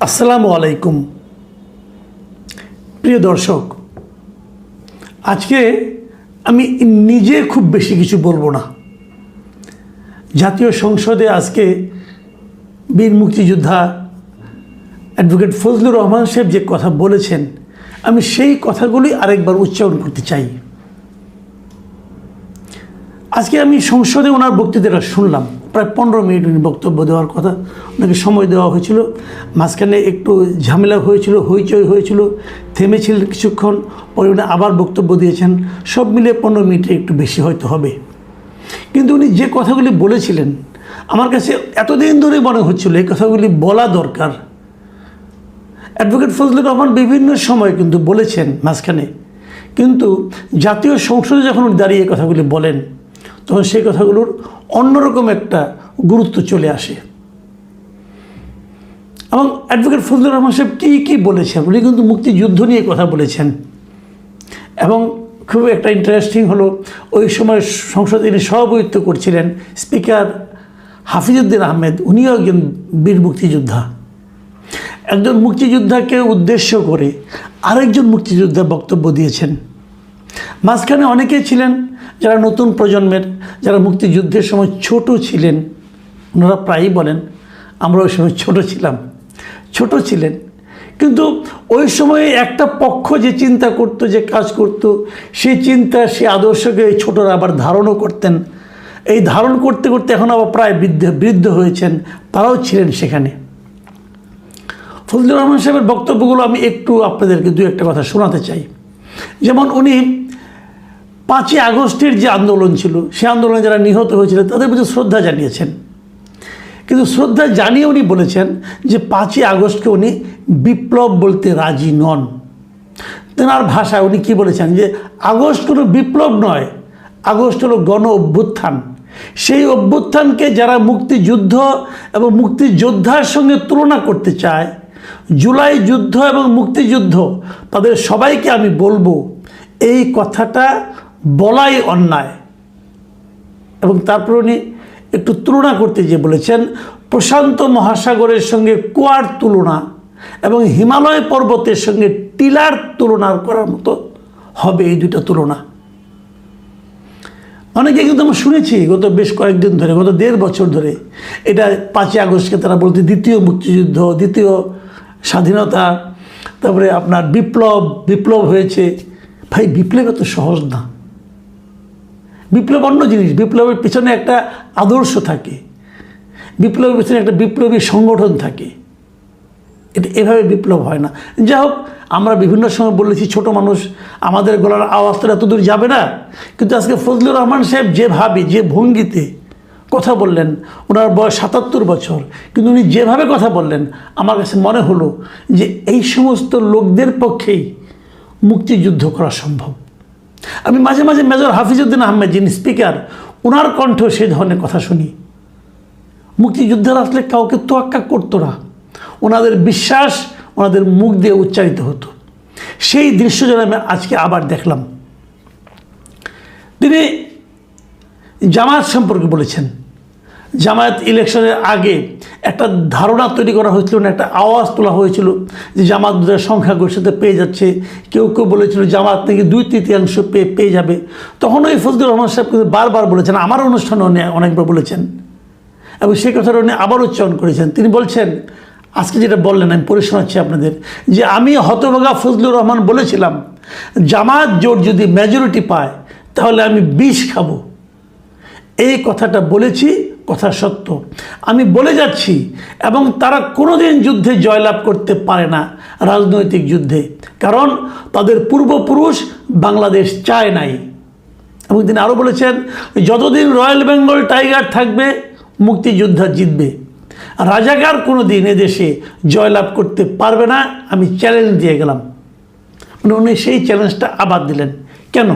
আসসালামু আলাইকুম প্রিয় দর্শক, আজকে আমি নিজে খুব বেশি কিছু বলবো না। জাতীয় সংসদে আজকে বীর মুক্তিযোদ্ধা অ্যাডভোকেট ফজলুর রহমান সাহেব যে কথা বলেছেন, আমি সেই কথাগুলি আরেকবার উচ্চারণ করতে চাই। আজকে আমি সংসদে ওনার বক্তৃতাটা শুনলাম, প্রায় 15 মিনিট উনি বক্তব্য দেওয়ার কথা, ওনাকে সময় দেওয়া হয়েছিল। মাঝখানে একটু ঝামেলা হয়েছিল, হইচই হয়েছিল, থেমেছিলেন কিছুক্ষণ, পরে উনি আবার বক্তব্য দিয়েছেন। সব মিলে 15 মিনিটে একটু বেশি হয়তো হবে। কিন্তু উনি যে কথাগুলি বলেছিলেন, আমার কাছে এতদিন ধরে মনে হচ্ছিল এই কথাগুলি বলা দরকার। অ্যাডভোকেট ফজলুর রহমান বিভিন্ন সময় কিন্তু বলেছেন মাঝখানে, কিন্তু জাতীয় সংসদে যখন উনি দাঁড়িয়ে কথাগুলি বলেন, তখন সেই কথাগুলোর অন্যরকম একটা গুরুত্ব চলে আসে। এবং অ্যাডভোকেট ফজলুর রহমান সাহেব কী বলেছেন, উনি কিন্তু মুক্তিযুদ্ধ নিয়ে কথা বলেছেন। এবং খুব একটা ইন্টারেস্টিং হলো, ওই সময় সংসদে তিনি সভাপতিত্ব করছিলেন স্পিকার হাফিজউদ্দিন আহমেদ, উনিও একজন বীর মুক্তিযোদ্ধা। একজন মুক্তিযোদ্ধাকে উদ্দেশ্য করে আরেকজন মুক্তিযোদ্ধা বক্তব্য দিয়েছেন। মাঝখানে অনেকেই ছিলেন যারা নতুন প্রজন্মের, যারা মুক্তিযুদ্ধের সময় ছোট ছিলেন। ওনারা প্রায়ই বলেন আমরা ওই সময় ছোট ছিলেন, কিন্তু ওই সময়ে একটা পক্ষ যে চিন্তা করতো, যে কাজ করতো, সেই চিন্তা, সেই আদর্শকে এই ছোটরা আবার ধারণও করতেন। এই ধারণ করতে করতে এখন আবার প্রায় বৃদ্ধ হয়েছেন, তারাও ছিলেন সেখানে। ফজলুর রহমান সাহেবের বক্তব্যগুলো আমি একটু আপনাদেরকে দু একটা কথা শোনাতে চাই। যেমন উনি 5ই আগস্টের যে আন্দোলন ছিল, সে আন্দোলনে যারা নিহত হয়েছিলেন তাদের প্রতি শ্রদ্ধা জানিয়েছেন। কিন্তু শ্রদ্ধা জানিয়ে উনি বলেছেন যে 5ই আগস্টকে উনি বিপ্লব বলতে রাজি নন। তেনার ভাষায় উনি কী বলেছেন, যে আগস্ট কোনো বিপ্লব নয়, আগস্ট হলো গণ অভ্যুত্থান। সেই অভ্যুত্থানকে যারা মুক্তিযুদ্ধ এবং মুক্তিযোদ্ধার সঙ্গে তুলনা করতে চায়, জুলাই যুদ্ধ এবং মুক্তিযুদ্ধ, তাদের সবাইকে আমি বলবো এই কথাটা বলাই অন্যায়। এবং তারপর উনি একটু তুলনা করতে গিয়ে বলেছেন, প্রশান্ত মহাসাগরের সঙ্গে কুয়ার তুলনা এবং হিমালয় পর্বতের সঙ্গে টিলার তুলনা করার মতো হবে এই দুটো তুলনা। অনেকে কিন্তু আমরা শুনেছি গত বেশ কয়েকদিন ধরে, গত 1.5 বছর ধরে, এটা 5ই আগস্টকে তারা বলতে দ্বিতীয় মুক্তিযুদ্ধ, দ্বিতীয় স্বাধীনতা, তারপরে আপনার বিপ্লব হয়েছে। ভাই, বিপ্লব এত সহজ না। বিপ্লব অন্য জিনিস। বিপ্লবের পিছনে একটা আদর্শ থাকে, বিপ্লবের পিছনে একটা বিপ্লবী সংগঠন থাকে। এটা এভাবে বিপ্লব হয় না। যাই হোক, আমরা বিভিন্ন সময় বলেছি ছোট মানুষ, আমাদের গলার আওয়াজ তো এত দূর যাবে না। কিন্তু আজকে ফজলুর রহমান সাহেব যেভাবে, যে ভঙ্গিতে কথা বললেন, ওনার বয়স 77 বছর, কিন্তু উনি যেভাবে কথা বললেন, আমার কাছে মনে হলো যে এই সমস্ত লোকদের পক্ষেই মুক্তিযুদ্ধ করা সম্ভব। আমি মাঝে মাঝে মেজর হাফিজউদ্দিন আহমেদ, যিনি স্পিকার, ওনার কণ্ঠ সেই ধরনের কথা শুনি। মুক্তিযুদ্ধের আসলে কাউকে তোয়াক্কা করতো না, ওনাদের বিশ্বাস ওনাদের মুখ দিয়ে উচ্চারিত হতো। সেই দৃশ্য যেন আমি আজকে আবার দেখলাম। তিনি জামায়াত সম্পর্কে বলেছেন, জামায়াত ইলেকশনের আগে একটা ধারণা তৈরি করা হয়েছিল, একটা আওয়াজ তোলা হয়েছিল যে জামাত সংখ্যাগরিষ্ঠতা পেয়ে যাচ্ছে। কেউ বলেছিল জামাত নাকি 2/3 পেয়ে যাবে। তখন ওই ফজলুর রহমান সাহেব কিন্তু বারবার বলেছেন, আমার অনুষ্ঠানে অনেকবার বলেছেন, এবং সেই কথাটা উনি আবার উচ্চারণ করেছেন। তিনি বলছেন, আজকে যেটা বললেন আমি পড়ে শোনাচ্ছি আপনাদের, যে আমি হতভাগা ফজলুর রহমান বলেছিলাম জামাত জোট যদি মেজরিটি পায় তাহলে আমি বিষ খাবো। এই কথাটা বলেছি, কথা সত্য। আমি বলে যাচ্ছি, এবং তারা কোনোদিন যুদ্ধে জয়লাভ করতে পারে না, রাজনৈতিক যুদ্ধে, কারণ তাদের পূর্বপুরুষ বাংলাদেশ চায় নাই। এবং তিনি আরও বলেছেন, যতদিন রয়্যাল বেঙ্গল টাইগার থাকবে মুক্তিযোদ্ধা জিতবে, রাজাকার কোনো দিন এদেশে জয়লাভ করতে পারবে না, আমি চ্যালেঞ্জ দিয়ে গেলাম। মানে উনি সেই চ্যালেঞ্জটা আবার দিলেন। কেন?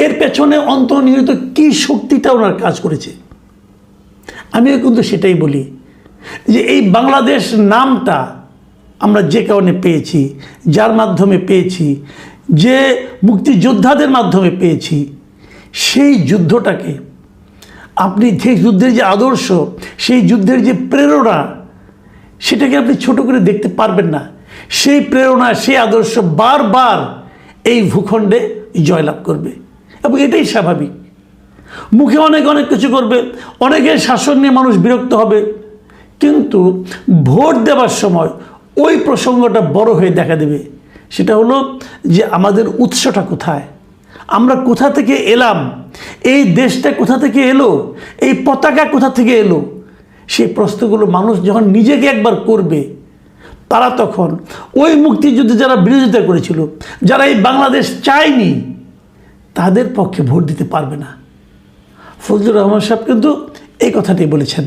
এর পেছনে অন্তর্নিহিত কী শক্তিটা ওনার কাজ করেছে। আমিও কিন্তু সেটাই বলি, যে এই বাংলাদেশ নামটা আমরা যে কারণে পেয়েছি, যার মাধ্যমে পেয়েছি, যে মুক্তিযোদ্ধাদের মাধ্যমে পেয়েছি, সেই যুদ্ধটাকে আপনি, যে যুদ্ধের যে আদর্শ, সেই যুদ্ধের যে প্রেরণা, সেটাকে আপনি ছোট করে দেখতে পারবেন না। সেই প্রেরণা, সেই আদর্শ বারবার এই ভূখণ্ডে জয়লাভ করবে এবং এটাই স্বাভাবিক। মুখে অনেক অনেক কিছু করবে, অনেকের শাসন নিয়ে মানুষ বিরক্ত হবে, কিন্তু ভোট দেওয়ার সময় ওই প্রসঙ্গটা বড় হয়ে দেখা দেবে। সেটা হলো যে আমাদের উৎসটা কোথায়, আমরা কোথা থেকে এলাম, এই দেশটা কোথা থেকে এলো, এই পতাকা কোথা থেকে এলো। সেই প্রশ্নগুলো মানুষ যখন নিজেকে একবার করবে, তারা তখন ওই মুক্তিযুদ্ধে যারা বিরোধিতা করেছিল, যারা এই বাংলাদেশ চায়নি, তাদের পক্ষে ভোট দিতে পারবে না। ফজলুর রহমান সাহেব কিন্তু এই কথাটি বলেছেন।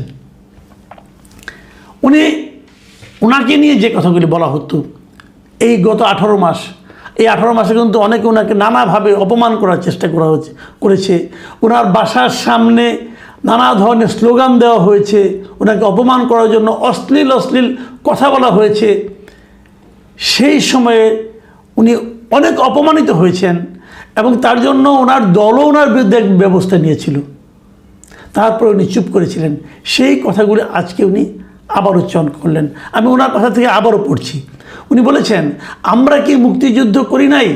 ওনাকে নিয়ে যে কথাগুলি বলা হতো এই গত 18 মাস, এই 18 মাসে কিন্তু অনেকে ওনাকে নানাভাবে অপমান করার চেষ্টা করেছে। ওনার বাসার সামনে নানা ধরনের স্লোগান দেওয়া হয়েছে, ওনাকে অপমান করার জন্য অশ্লীল কথা বলা হয়েছে। সেই সময়ে উনি অনেক অপমানিত হয়েছেন এবং তার জন্য ওনার দলও ওনার বিরুদ্ধে ব্যবস্থা নিয়েছিল। তারপর উনি চুপ করেছিলেন। সেই কথাগুলি আজকে উনি আবার উচ্চারণ করলেন। আমি ওনার কথা থেকে আবারও পড়ছি। উনি বলেছেন, আমরা কি মুক্তিযুদ্ধ করি নাই?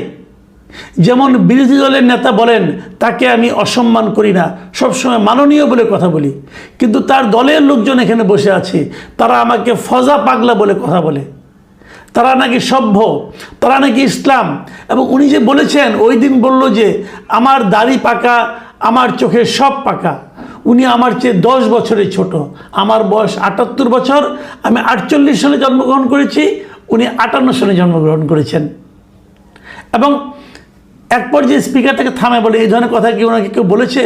যেমন বিরোধী দলের নেতা বলেন, তাকে আমি অসম্মান করি না, সবসময় মাননীয় বলে কথা বলি, কিন্তু তার দলের লোকজন এখানে বসে আছে, তারা আমাকে ফজা পাগলা বলে কথা বলে, তারা নাকি সভ্য, তারা নাকি ইসলাম। এবং উনি যে বলেছেন, ওই দিন বলল যে আমার দাড়ি পাকা, আমার চোখের সব পাকা। উনি আমার চেয়ে 10 বছরের ছোট, আমার বয়স 78 বছর, আমি 48 সালে জন্মগ্রহণ করেছি, উনি 58 সালে জন্মগ্রহণ করেছেন। এবং এক পর্যায়ে স্পিকার তাকে থামে বলে, এই ধরনের কথা কি ওনাকে কেউ বলেছে?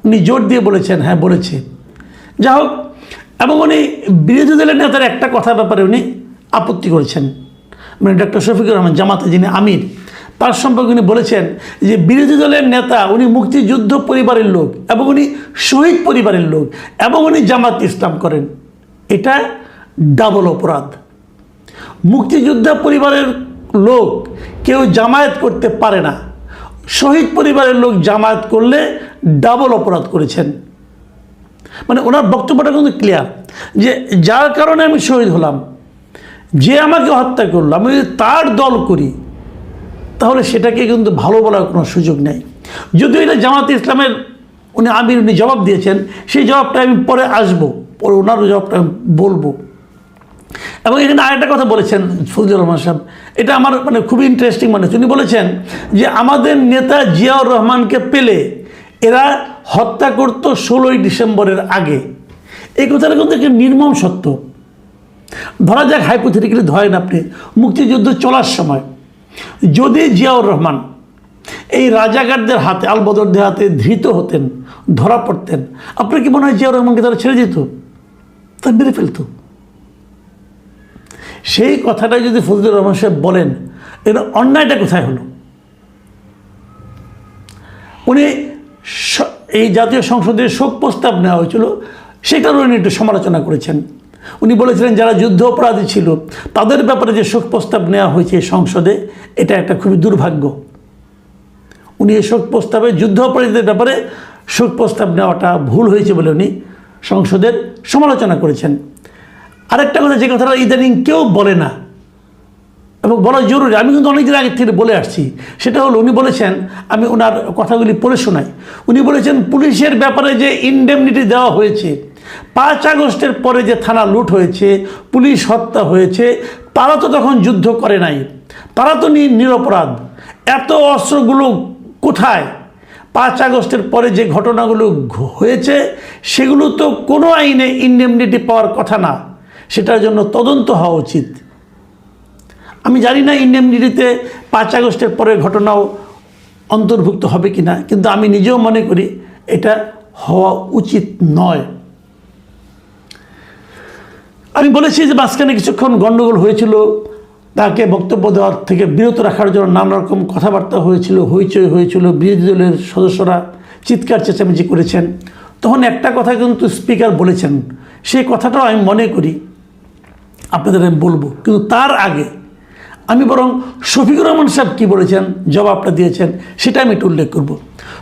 উনি জোর দিয়ে বলেছেন, হ্যাঁ বলেছে। যা হোক, এবং উনি বিরোধী দলের নেতার একটা কথার ব্যাপারে উনি আপত্তি করেছেন, মানে ডক্টর শফিকুর রহমান, জামাতে যিনি আমির, তার সম্পর্কে উনি বলেছেন যে বিরোধী দলের নেতা, উনি মুক্তিযুদ্ধ পরিবারের লোক এবং উনি শহীদ পরিবারের লোক এবং উনি জামাত ইসলাম করেন। এটা ডাবল অপরাধ। মুক্তিযোদ্ধা পরিবারের লোক কেউ জামায়াত করতে পারে না, শহীদ পরিবারের লোক জামায়াত করলে ডাবল অপরাধ করেছেন। মানে ওনার বক্তব্যটা কিন্তু ক্লিয়ার যে যার কারণে আমি শহীদ হলাম, যে আমাকে হত্যা করলো, আমি যদি তার দল করি, তাহলে সেটাকে কিন্তু ভালো বলার কোনো সুযোগ নেই। যদিও এটা জামাতে ইসলামের উনি জবাব দিয়েছেন, সেই জবাবটা আমি পরে আসবো, পরে ওনার জবাবটা আমি বলবো। এবং এখানে আরেকটা কথা বলেছেন ফজলুর রহমান সাহেব, এটা আমার মানে খুবই ইন্টারেস্টিং মনে হচ্ছে। উনি বলেছেন যে আমাদের নেতা জিয়াউর রহমানকে পেলে এরা হত্যা করত 16ই ডিসেম্বরের আগে। এই কথাটা কিন্তু একটা নির্মম সত্য। ধরা যাক, হাইপোথেটিক্যালি ধরেন আপনি মুক্তিযুদ্ধ চলার সময় যদি জিয়াউর রহমান এই রাজাকারদের হাতে, আলবদরদের হাতে ধৃত হতেন, ধরা পড়তেন, আপনার কি মনে হয় জিয়াউর রহমানকে তারা ছেড়ে দিত? তা মেরে ফেলত। সেই কথাটা যদি ফজলুর রহমান সাহেব বলেন, এর অন্যায়টা কোথায় হলো? উনি এই জাতীয় সংসদের শোক প্রস্তাব নেওয়া হয়েছিল, সেটারও উনি একটু সমালোচনা করেছেন। উনি বলেছিলেন যারা যুদ্ধ অপরাধী ছিল তাদের ব্যাপারে যে শোক প্রস্তাব নেওয়া হয়েছে সংসদে, এটা একটা খুবই দুর্ভাগ্য। উনি এই শোক প্রস্তাবে যুদ্ধ অপরাধীদের ব্যাপারে শোক প্রস্তাব নেওয়াটা ভুল হয়েছে বলে উনি সংসদের সমালোচনা করেছেন। আরেকটা কথা, যে কথাটা ইদানিং কেউ বলে না এবং বলা জরুরি, আমি কিন্তু অনেকদিন আগে থেকে বলে আসছি, সেটা হলো উনি বলেছেন, আমি ওনার কথাগুলি পড়ে শোনাই। উনি বলেছেন পুলিশের ব্যাপারে যে ইনডেমনিটি দেওয়া হয়েছে, 5 আগস্টের পরে যে থানা লুট হয়েছে, পুলিশ হত্যা হয়েছে, তারা তো তখন যুদ্ধ করে নাই, তারা তো নিরপরাধ। এত অস্ত্রগুলো কোথায়? 5 আগস্টের পরে যে ঘটনাগুলো হয়েছে সেগুলো তো কোনো আইনে ইনডেমনিটি পাওয়ার কথা না, সেটার জন্য তদন্ত হওয়া উচিত। আমি জানি না ইনডেমনিটিতে 5 আগস্টের পরের ঘটনাও অন্তর্ভুক্ত হবে কি না, কিন্তু আমি নিজেও মনে করি এটা হওয়া উচিত নয়। আমি বলেছি যে মাঝখানে কিছুক্ষণ গণ্ডগোল হয়েছিল, তাকে বক্তব্য দেওয়ার থেকে বিরত রাখার জন্য নানা রকম কথাবার্তা হয়েছিল, হইচই হয়েছিল, বিরোধী দলের সদস্যরা চিৎকার চেঁচামেচি করেছেন। তখন একটা কথা কিন্তু স্পিকার বলেছেন, সেই কথাটাও আমি মনে করি আপনাদের আমি বলবো, কিন্তু তার আগে আমি বরং শফিকুর রহমান সাহেব কী বলেছেন, জবাবটা দিয়েছেন, সেটা আমি একটু উল্লেখ করব।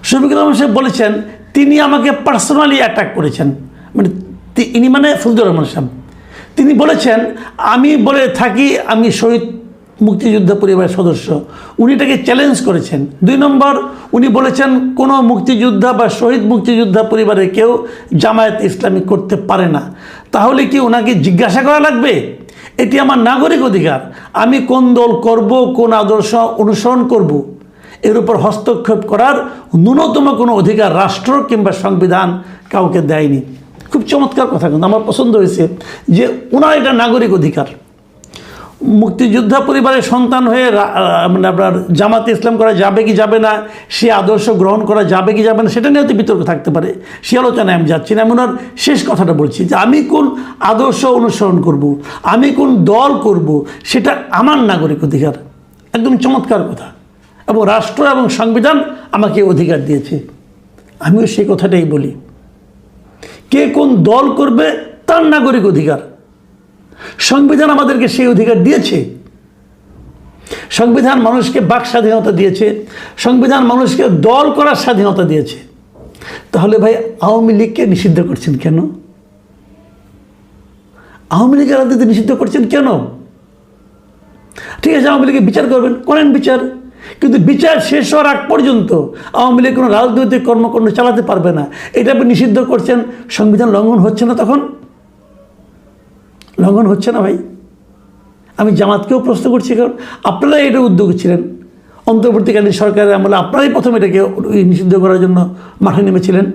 শফিকুর রহমান সাহেব বলেছেন তিনি আমাকে পার্সোনালি অ্যাটাক করেছেন, মানে ইনি মানে ফজলুর রহমান সাহেব, তিনি বলেছেন, আমি বলে থাকি আমি শহীদ মুক্তিযোদ্ধা পরিবারের সদস্য। উনি এটাকে চ্যালেঞ্জ করেছেন। 2 নম্বর, উনি বলেছেন কোনো মুক্তিযোদ্ধা বা শহীদ মুক্তিযোদ্ধা পরিবারের কেউ জামায়াত ইসলামী করতে পারে না। তাহলে কি ওনাকে জিজ্ঞাসা করা লাগবে? এটি আমার নাগরিক অধিকার, আমি কোন দল করব, কোন আদর্শ অনুসরণ করব, এর উপর হস্তক্ষেপ করার ন্যূনতম কোনো অধিকার রাষ্ট্র কিংবা সংবিধান কাউকে দেয়নি। খুব চমৎকার কথা, কিন্তু আমার পছন্দ হয়েছে যে ওনার এটা নাগরিক অধিকার। মুক্তিযোদ্ধা পরিবারের সন্তান হয়ে মানে আপনার জামাতে ইসলাম করা যাবে কি যাবে না, সে আদর্শ গ্রহণ করা যাবে কি যাবে না, সেটা নিয়ে তো বিতর্ক থাকতে পারে। সে আলোচনায় আমি যাচ্ছি না। আমি ওনার শেষ কথাটা বলছি যে আমি কোন আদর্শ অনুসরণ করব, আমি কোন দল করব, সেটা আমার নাগরিক অধিকার। একদম চমৎকার কথা। এবং রাষ্ট্র এবং সংবিধান আমাকে অধিকার দিয়েছে। আমিও সেই কথাটাই বলি, কে কোন দল করবে তার নাগরিক অধিকার। সংবিধান আমাদেরকে সেই অধিকার দিয়েছে। সংবিধান মানুষকে বাক স্বাধীনতা দিয়েছে, সংবিধান মানুষকে দল করার স্বাধীনতা দিয়েছে। তাহলে ভাই আওয়ামী লীগকে নিষিদ্ধ করছেন কেন? আওয়ামী লীগের রাজনীতি নিষিদ্ধ করছেন কেন? ঠিক আছে, আওয়ামী লীগের বিচার করবেন, করেন বিচার, কিন্তু বিচার শেষ হওয়ার আগ পর্যন্ত আওয়ামী লীগ কোনো রাজনৈতিক কর্মকাণ্ড চালাতে পারবে না। এটা আপনি নিষিদ্ধ করছেন, সংবিধান লঙ্ঘন হচ্ছে না? তখন লঙ্ঘন হচ্ছে না ভাই? আমি জামাতকেও প্রশ্ন করছি, কারণ আপনারাই এটা উদ্যোগ ছিলেন। অন্তর্বর্তীকালীন সরকারের আমলে আপনারাই প্রথম এটাকে নিষিদ্ধ করার জন্য মাঠে নেমেছিলেন,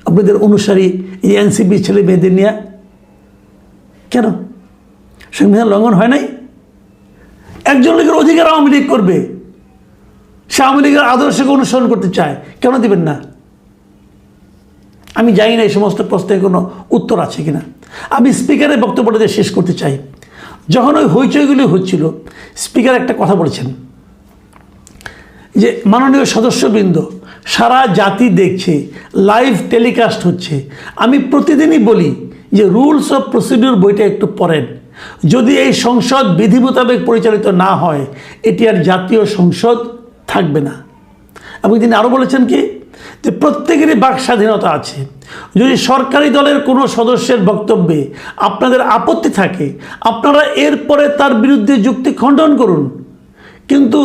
আপনাদের অনুসারী এই এনসিপি ছেলে মেয়েদের নিয়ে। কেন সংবিধান লঙ্ঘন হয় নাই? একজন লোকের অধিকার আওয়ামী লীগ করবে, সে আওয়ামী লীগের আদর্শকে অনুসরণ করতে চায়, কেন দিবেন না? আমি জানি না এই সমস্ত প্রশ্নের কোনো উত্তর আছে কিনা। আমি স্পিকারের বক্তব্যটা শেষ করতে চাই। যখন ওই হইচইগুলি হচ্ছিল, স্পিকার একটা কথা বলেছেন যে মাননীয় সদস্যবৃন্দ, সারা জাতি দেখছে, লাইভ টেলিকাস্ট হচ্ছে। আমি প্রতিদিনই বলি যে রুলস অফ প্রসিডিউর বইটা একটু পড়েন। যদি এই সংসদ বিধি মোতাবেক পরিচালিত না হয়, এটি আর জাতীয় সংসদ থাকবে না। এবং তিনি আরও বলেছেন কি, যে প্রত্যেকেরই বাক স্বাধীনতা আছে। যদি সরকারি দলের কোনো সদস্যের বক্তব্যে আপনাদের আপত্তি থাকে, আপনারা এরপরে তার বিরুদ্ধে যুক্তি খণ্ডন করুন, কিন্তু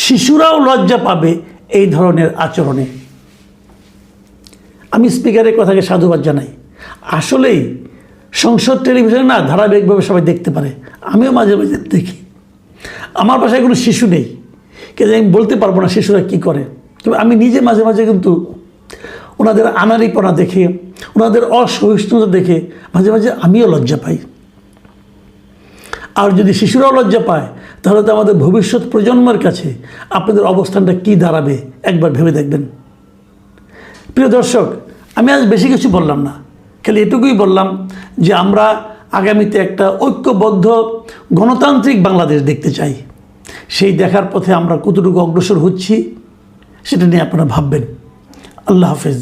শিশুরাও লজ্জা পাবে এই ধরনের আচরণে। আমি স্পিকারের কথাকে সাধুবাদ জানাই। আসলেই সংসদ টেলিভিশনে না ধারাবাহিকভাবে সবাই দেখতে পারে, আমিও মাঝে মাঝে দেখি। আমার বাসায় কোনো শিশু নেই, কিন্তু আমি বলতে পারবো না শিশুরা কী করে। তবে আমি নিজে মাঝে মাঝে কিন্তু ওনাদের আনাড়িপনা দেখে, ওনাদের অসহিষ্ণুতা দেখে মাঝে মাঝে আমিও লজ্জা পাই। আর যদি শিশুরাও লজ্জা পায়, তাহলে তো আমাদের ভবিষ্যৎ প্রজন্মের কাছে আপনাদের অবস্থানটা কী দাঁড়াবে একবার ভেবে দেখবেন। প্রিয় দর্শক, আমি আজ বেশি কিছু বললাম না, খালি এটুকুই বললাম যে আমরা আগামীতে একটা ঐক্যবদ্ধ গণতান্ত্রিক বাংলাদেশ দেখতে চাই। সেই দেখার পথে আমরা কতটুকু অগ্রসর হচ্ছি সেটা নিয়ে আপনারা ভাববেন। আল্লাহ হাফেজ।